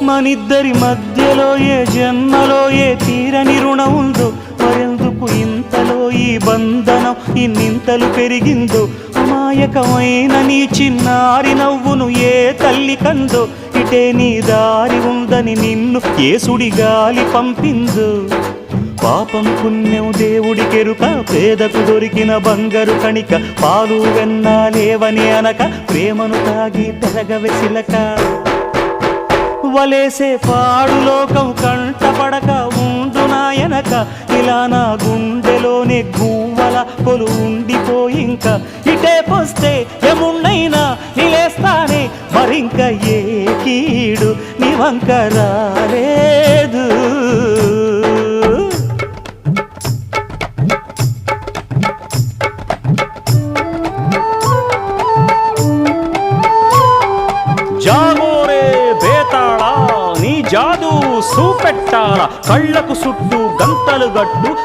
మనిద్దరి మధ్యలో ఏ జన్మలో ఏ తీరని రుణం ఉందో, మరెందుకు ఇంతలో ఈ బంధనం ఇన్నింతలు పెరిగిందో. అమాయకమైన నీ చిన్నారి నవ్వును ఏ తల్లి కందో, ఇటే నీ దారి ఉందని నిన్ను ఏ సుడి గాలి పంపిందో. పాపం పుణ్యం దేవుడికెరుక, పేదకు దొరికిన బంగారు కణిక, పాలు వెన్నాలేవని అనక ప్రేమను తాగి పెరగవెసిలక. వలేసే పాడు లోకం కంటపడక ఉండు నాయనక, ఇలా నా గుండెలోనే గువ్వల కొలు ఉండిపోయింక. ఇటే పోస్తే ఎమున్నైనా నిలేస్తానే, మరింక ఏ కీడు నీ వంక రాలేదు. జాగోరే బేతాళా నీ జాదు సూపెట్టాల, కళ్ళకు సుట్టు గంతలు గట్టు